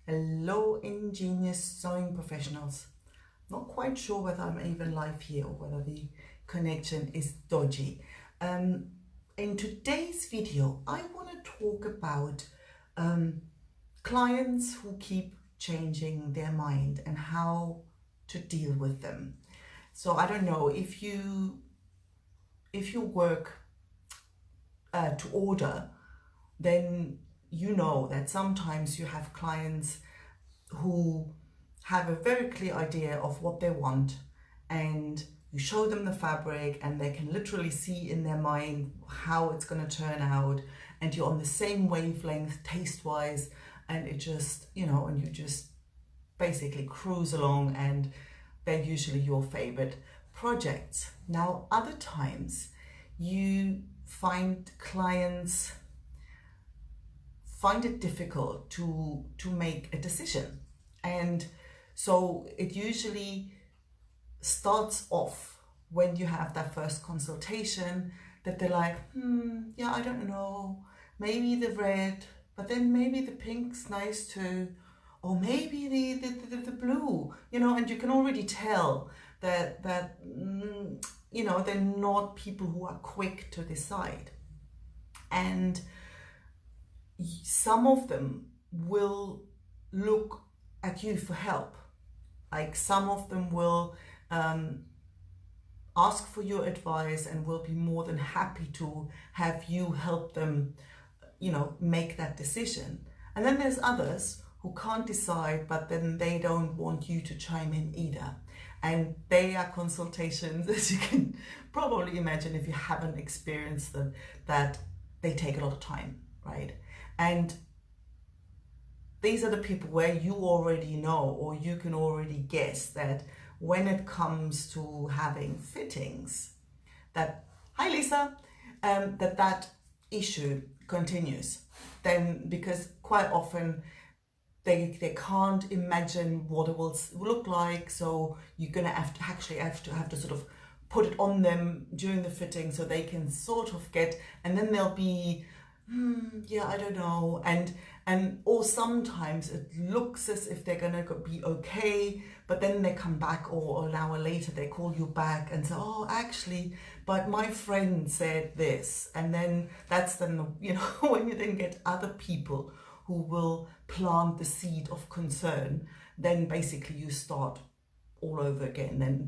Hello, ingenious sewing professionals. Not quite sure whether I'm even live here or whether the connection is dodgy. In today's video, I want to talk about clients who keep changing their mind and how to deal with them. So I don't know if you work to order, then you know that sometimes you have clients who have a very clear idea of what they want, and you show them the fabric and they can literally see in their mind how it's going to turn out, and you're on the same wavelength taste wise, and it just, and you just basically cruise along, and they're usually your favorite projects. Now, other times you find clients find it difficult to make a decision, and so it usually starts off when you have that first consultation that they're like, yeah, I don't know, maybe the red, but then maybe the pink's nice too, or maybe the blue, and you can already tell that they're not people who are quick to decide. And some of them will look at you for help. Like, some of them will ask for your advice and will be more than happy to have you help them, make that decision. And then there's others who can't decide, but then they don't want you to chime in either. And they are consultations, as you can probably imagine if you haven't experienced them, that they take a lot of time, right? And these are the people where you already know, or you can already guess that when it comes to having fittings, that, hi Lisa, that issue continues. Then, because quite often they can't imagine what it will look like, so you're gonna have to sort of put it on them during the fitting so they can sort of get, and then they'll be, yeah, I don't know, or sometimes it looks as if they're gonna be okay, but then they come back, or an hour later they call you back and say, oh, actually, but my friend said this, and then that's when you then get other people who will plant the seed of concern. Then basically you start all over again. Then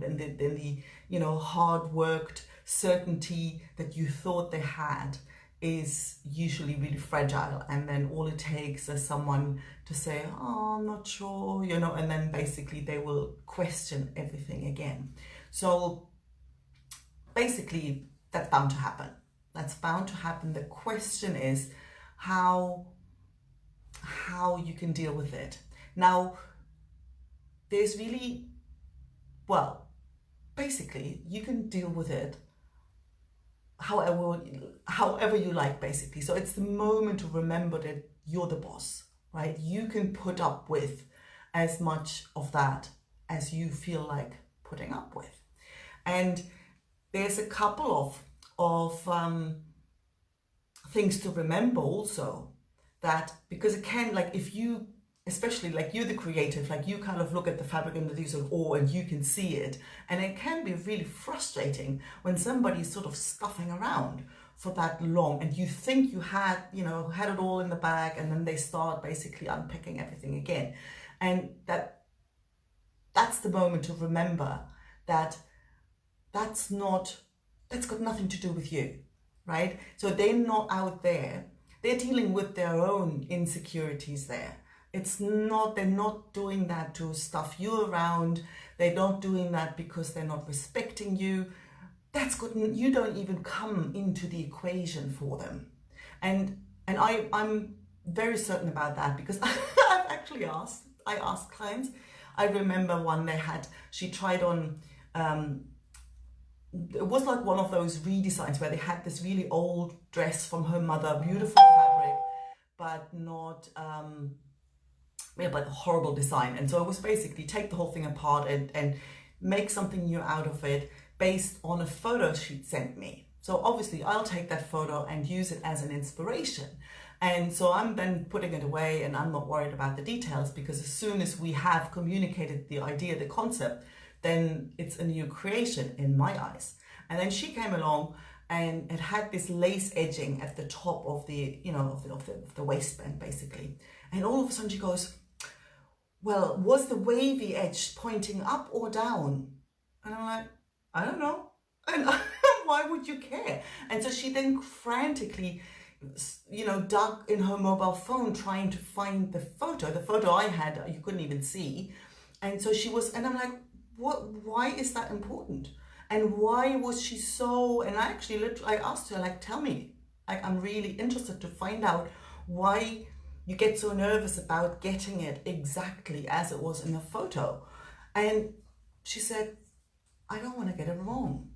the hard worked certainty that you thought they had is usually really fragile, and then all it takes is someone to say, oh, I'm not sure, and then basically they will question everything again. So basically that's bound to happen. The question is how you can deal with it. Now, there's really, basically you can deal with it however you like, basically. So it's the moment to remember that you're the boss, right? You can put up with as much of that as you feel like putting up with. And there's a couple of things to remember also, that because it can, like, if you, especially like you're the creative, like you kind of look at the fabric and you sort of awe and you can see it, and it can be really frustrating when somebody's sort of stuffing around for that long and you think you had it all in the bag, and then they start basically unpicking everything again. And that's the moment to remember that that's got nothing to do with you, right? So they're not out there, they're dealing with their own insecurities there. They're not doing that to stuff you around. They're not doing that because they're not respecting you. That's good. You don't even come into the equation for them. And I'm very certain about that, because I've actually I asked clients. I remember one she tried on, it was like one of those redesigns where they had this really old dress from her mother, beautiful fabric, but not, but a horrible design. And so it was basically take the whole thing apart and make something new out of it based on a photo she'd sent me. So obviously I'll take that photo and use it as an inspiration. And so I'm then putting it away, and I'm not worried about the details, because as soon as we have communicated the idea, the concept, then it's a new creation in my eyes. And then she came along, and it had this lace edging at the top of the, you know, of the waistband basically. And all of a sudden she goes, well, was the wavy edge pointing up or down? And I'm like, I don't know. And why would you care? And so she then frantically, you know, dug in her mobile phone trying to find the photo I had, you couldn't even see. And so she was, and I'm like, why is that important? And why was she so, and I asked her, like, tell me, like, I'm really interested to find out why you get so nervous about getting it exactly as it was in the photo. And she said, I don't want to get it wrong.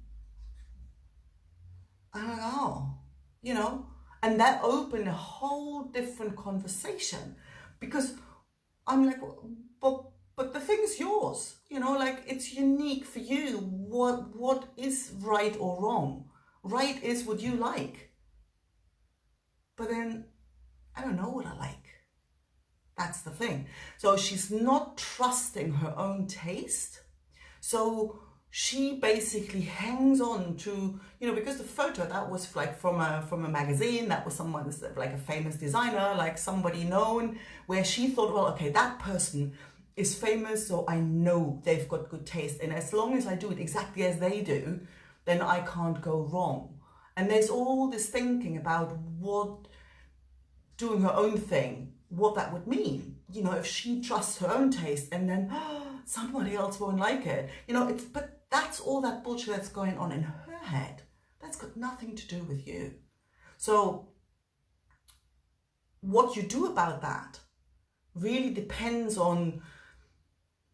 I'm like, oh, you know, and that opened a whole different conversation, because I'm like, but the thing's yours, you know, like, it's unique for you. What is right or wrong? Right is what you like. But then I don't know what I like. That's the thing. So she's not trusting her own taste. So she basically hangs on to, you know, because the photo that was like from a magazine, that was someone like a famous designer, like somebody known, where she thought, well, okay, that person is famous, so I know they've got good taste, and as long as I do it exactly as they do, then I can't go wrong. And there's all this thinking about what doing her own thing, what that would mean, you know, if she trusts her own taste and then somebody else won't like it, you know. But that's all that bullshit that's going on in her head. That's got nothing to do with you. So what you do about that really depends on,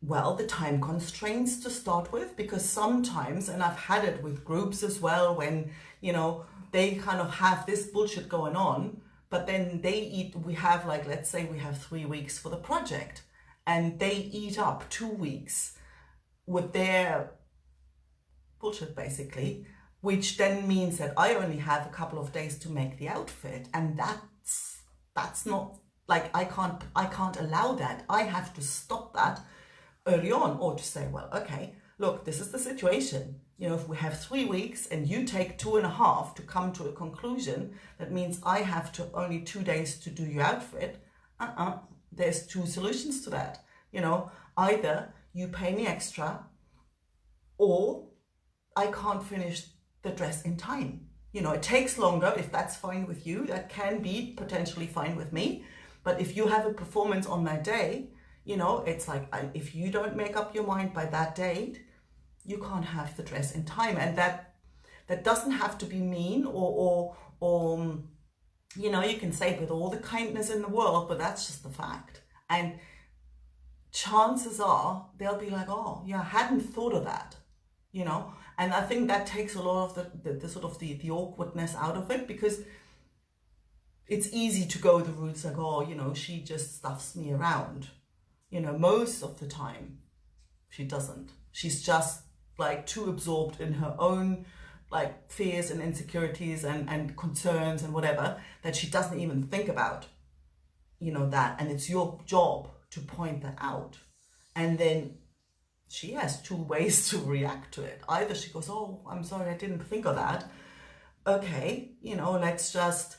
well, the time constraints to start with, because sometimes, and I've had it with groups as well, when, you know, they kind of have this bullshit going on, but then we have, like, let's say we have 3 weeks for the project, and they eat up 2 weeks with their bullshit basically, which then means that I only have a couple of days to make the outfit, and that's not, like, I can't allow that. I have to stop that early on, or to say, well, okay, look, this is the situation. You know, if we have 3 weeks and you take 2.5 to come to a conclusion, that means I have to only 2 days to do your outfit. There's 2 solutions to that. You know, either you pay me extra, or I can't finish the dress in time. You know, it takes longer. If that's fine with you, that can be potentially fine with me. But if you have a performance on that day, you know, it's like, if you don't make up your mind by that date, you can't have the dress in time. And that doesn't have to be mean, or you know, you can say it with all the kindness in the world, but that's just the fact. And chances are they'll be like, oh yeah, I hadn't thought of that, you know. And I think that takes a lot of the sort of the awkwardness out of it, because it's easy to go the routes like, oh, you know, she just stuffs me around. You know, most of the time she doesn't. She's just like too absorbed in her own like fears and insecurities and concerns and whatever, that she doesn't even think about, you know, that. And it's your job to point that out. And then she has 2 ways to react to it. Either she goes, oh, I'm sorry, I didn't think of that. Okay, you know, let's just,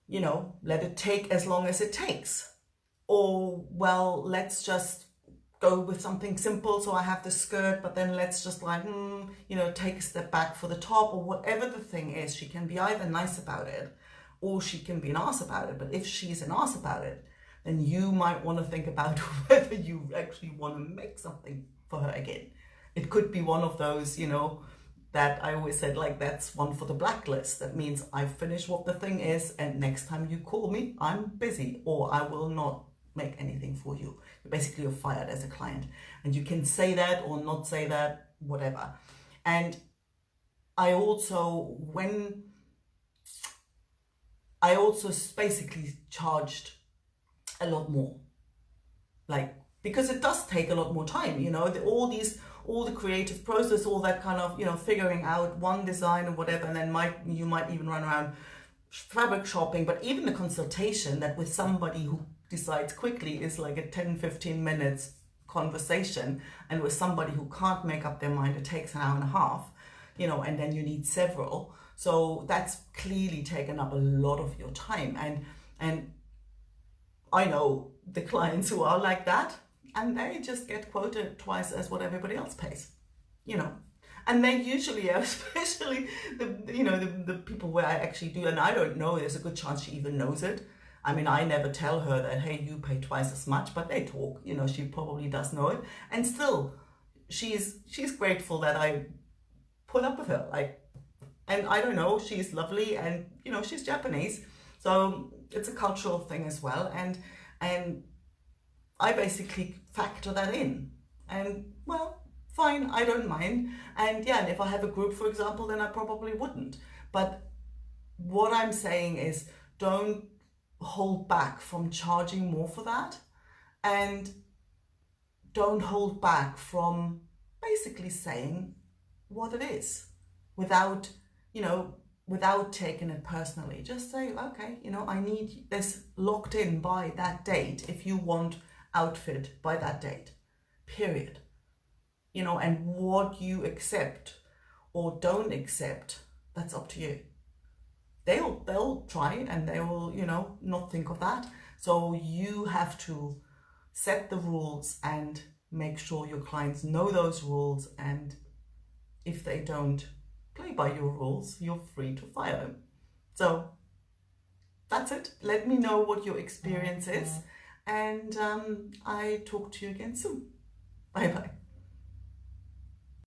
you know, let it take as long as it takes. Or, well, let's just go with something simple. So I have the skirt, but then let's just like, you know, take a step back for the top, or whatever the thing is. She can be either nice about it, or she can be an arse about it. But if she's an arse about it, then you might want to think about whether you actually want to make something for her again. It could be one of those, you know, that I always said, like, that's one for the blacklist. That means I finish what the thing is, and next time you call me, I'm busy, or I will not make anything for you. Basically, you're fired as a client. And you can say that or not say that, whatever. And I also basically charged a lot more, like, because it does take a lot more time, you know, all the creative process, all that kind of, you know, figuring out one design or whatever, and then you might even run around fabric shopping, but even the consultation that with somebody who decides quickly is like a 10-15 minutes conversation, and with somebody who can't make up their mind, it takes an hour and a half, you know, and then you need several. So that's clearly taken up a lot of your time. And I know the clients who are like that, and they just get quoted twice as what everybody else pays, you know. And they usually, especially the people where I actually do, and I don't know, there's a good chance she even knows it. I mean, I never tell her that, hey, you pay twice as much, but they talk, you know, she probably does know it. And still, she's grateful that I put up with her. Like, and I don't know, she's lovely, and, you know, she's Japanese. So it's a cultural thing as well. And I basically factor that in. And, well, fine, I don't mind. And yeah, and if I have a group, for example, then I probably wouldn't. But what I'm saying is, don't hold back from charging more for that, and don't hold back from basically saying what it is without, you know, without taking it personally. Just say, okay, you know, I need this locked in by that date if you want outfit by that date, period. You know, and what you accept or don't accept, that's up to you. They'll try it, and they will, you know, not think of that. So you have to set the rules and make sure your clients know those rules, and if they don't play by your rules, you're free to fire them. So that's it. Let me know what your experience is, and I talk to you again soon. Bye bye.